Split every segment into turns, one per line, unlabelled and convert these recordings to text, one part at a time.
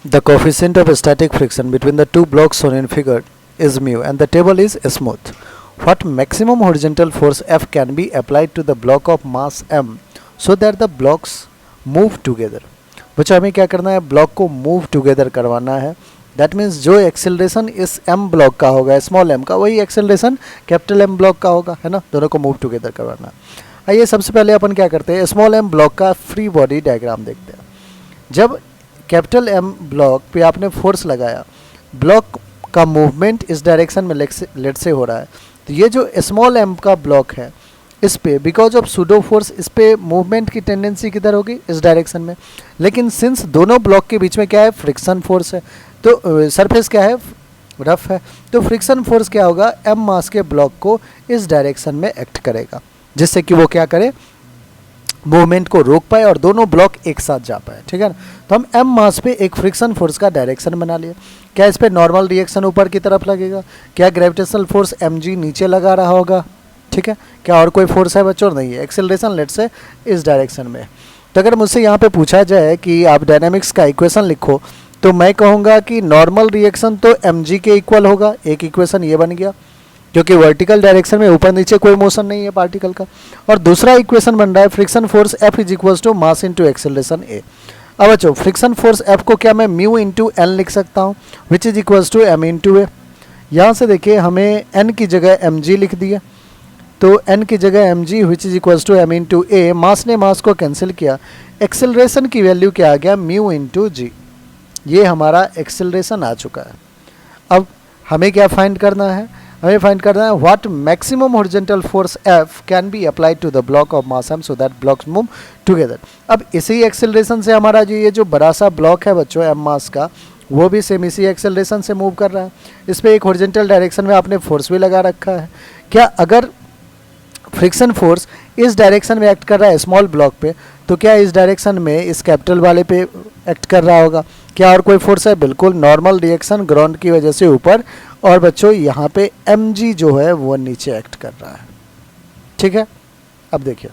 The coefficient of static friction between the two blocks shown in figure is mu and the table is smooth. What maximum horizontal force F can be applied to the block of mass m so that the blocks move together? बच्चों हमें क्या करना है, block को move together करवाना है. That means जो acceleration इस एम ब्लॉक का होगा, स्मॉल एम का, वही एक्सेलरेशन कैपिटल एम ब्लॉक का होगा, है ना. दोनों को मूव टुगेदर करवाना है. आइए सबसे पहले अपन क्या करते हैं, स्मॉल एम ब्लॉक का फ्री बॉडी डायग्राम देखते हैं. जब कैपिटल एम ब्लॉक पे आपने फोर्स लगाया, ब्लॉक का मूवमेंट इस डायरेक्शन में लेट से हो रहा है, तो ये जो स्मॉल एम का ब्लॉक है इस पे बिकॉज ऑफ सूडो फोर्स इस पे मूवमेंट की टेंडेंसी किधर होगी, इस डायरेक्शन में. लेकिन सिंस दोनों ब्लॉक के बीच में क्या है, फ्रिक्शन फोर्स है, तो सरफेस क्या है, रफ है, तो फ्रिक्शन फोर्स क्या होगा, एम मास के ब्लॉक को इस डायरेक्शन में एक्ट करेगा जिससे कि वो क्या करे, मूवमेंट को रोक पाए और दोनों ब्लॉक एक साथ जा पाए. ठीक है ना. तो हम एम मास पे एक फ्रिक्शन फोर्स का डायरेक्शन बना लिया. क्या इस पे नॉर्मल रिएक्शन ऊपर की तरफ लगेगा, क्या ग्रेविटेशनल फोर्स एम जी नीचे लगा रहा होगा. ठीक है. क्या और कोई फोर्स है बच्चों, नहीं है. एक्सेलरेशन लेट से इस डायरेक्शन में. तो अगर मुझसे यहाँ पे पूछा जाए कि आप डायनामिक्स का इक्वेशन लिखो, तो मैं कहूँगा कि नॉर्मल रिएक्शन तो एम जी के इक्वल होगा. एक इक्वेशन ये बन गया क्योंकि वर्टिकल डायरेक्शन में ऊपर नीचे कोई मोशन नहीं है पार्टिकल का. और दूसरा इक्वेशन बन रहा है friction force F is equals to mass into acceleration A. अब बच्चों फ्रिक्शन फोर्स एफ को क्या मैं म्यू इंटू एन लिख सकता हूँ, which is equals to M into A. यहाँ से देखिए हमें एन की जगह एम जी लिख दिया, तो एन की जगह M G which is equals to M into A. Mass ने मास को कैंसिल किया, एक्सेलरेशन की वैल्यू क्या आ गया, म्यू इंटू जी. ये हमारा एक्सेलरेशन आ चुका है. अब हमें क्या फाइंड करना है, हमें फाइंड करना है what maximum horizontal force F can be applied to the block of mass M so that blocks move together. अब इसी एक्सेलरेशन से हमारा जो ये जो बड़ा सा ब्लॉक है बच्चों एम मास का, वो भी सेम इसी एक्सेलरेशन से मूव कर रहा है. इस पर एक हॉरिजॉन्टल डायरेक्शन में आपने फोर्स भी लगा रखा है. क्या अगर फ्रिक्शन फोर्स इस डायरेक्शन में एक्ट कर रहा है स्मॉल ब्लॉक पे, तो क्या इस डायरेक्शन में इस कैपिटल वाले पे एक्ट कर रहा होगा. क्या और कोई फोर्स है, बिल्कुल नॉर्मल रिएक्शन ग्राउंड की वजह से ऊपर, और बच्चों यहाँ पे एम जी जो है वो नीचे एक्ट कर रहा है. ठीक है. अब देखिए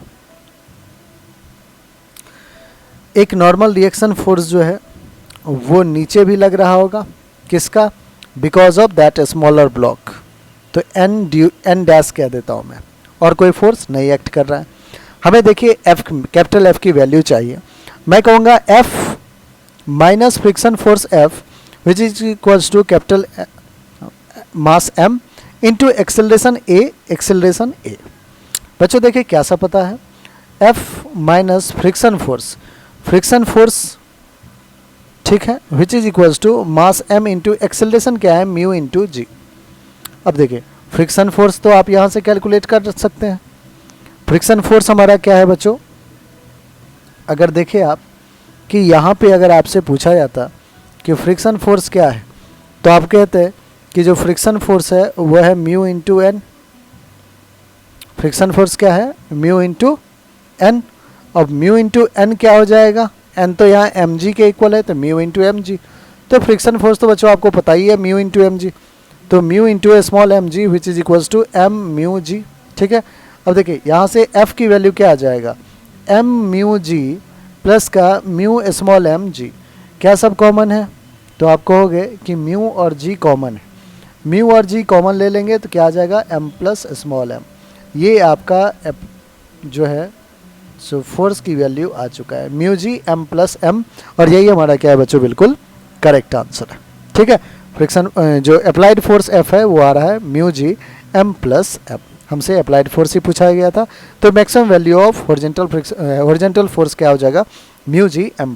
एक नॉर्मल रिएक्शन फोर्स जो है वो नीचे भी लग रहा होगा, किसका, because of that smaller block. तो एन डैश कह देता हूँ मैं, और कोई फोर्स नहीं एक्ट कर रहा है. हमें देखिए एफ कैपिटल एफ की वैल्यू चाहिए. मैं कहूँगा F minus friction force F which is equals to capital mass M into acceleration A. Acceleration A बच्चों देखिए क्या सा पता है, एफ माइनस फ्रिक्शन फोर्स ठीक है, which is equals to mass M into acceleration क्या है, म्यू इंटू जी. अब देखिए फ्रिक्शन फोर्स तो आप यहाँ से कैलकुलेट कर सकते हैं. फ्रिक्शन फोर्स हमारा क्या है बच्चों, अगर देखिए आप कि यहाँ पे अगर आपसे पूछा जाता कि फ्रिक्शन फोर्स क्या है, तो आप कहते हैं कि जो फ्रिक्शन फोर्स है वह है mu into N. Friction force क्या है, म्यू इंटू एन. अब म्यू इंटू एन क्या हो जाएगा, एन तो यहाँ एम जी के इक्वल है, तो म्यू इंटू एम जी. तो फ्रिक्शन फोर्स तो बच्चों आपको पता ही है, म्यू इंटू एम जी. तो mu into a small M G which is equals to M mu G. ठीक है. अब देखिए यहाँ से एफ की वैल्यू क्या आ जाएगा, एम म्यू जी प्लस का म्यू स्मॉल एम जी. क्या सब कॉमन है, तो आप कहोगे कि म्यू और जी कॉमन है. म्यू और जी कॉमन ले लेंगे तो क्या आ जाएगा, एम प्लस स्मॉल एम. ये आपका जो है सो फोर्स की वैल्यू आ चुका है, mu g M plus m. और यही हमारा क्या है बच्चों, बिल्कुल करेक्ट आंसर है. ठीक है. फ्रिक्शन जो अप्लाइड फोर्स एफ है वो आ रहा है mu g M plus m. हमसे अप्लाइड फोर्स ही पूछा गया था, तो maximum value of horizontal force क्या हो जाएगा, म्यू जी एम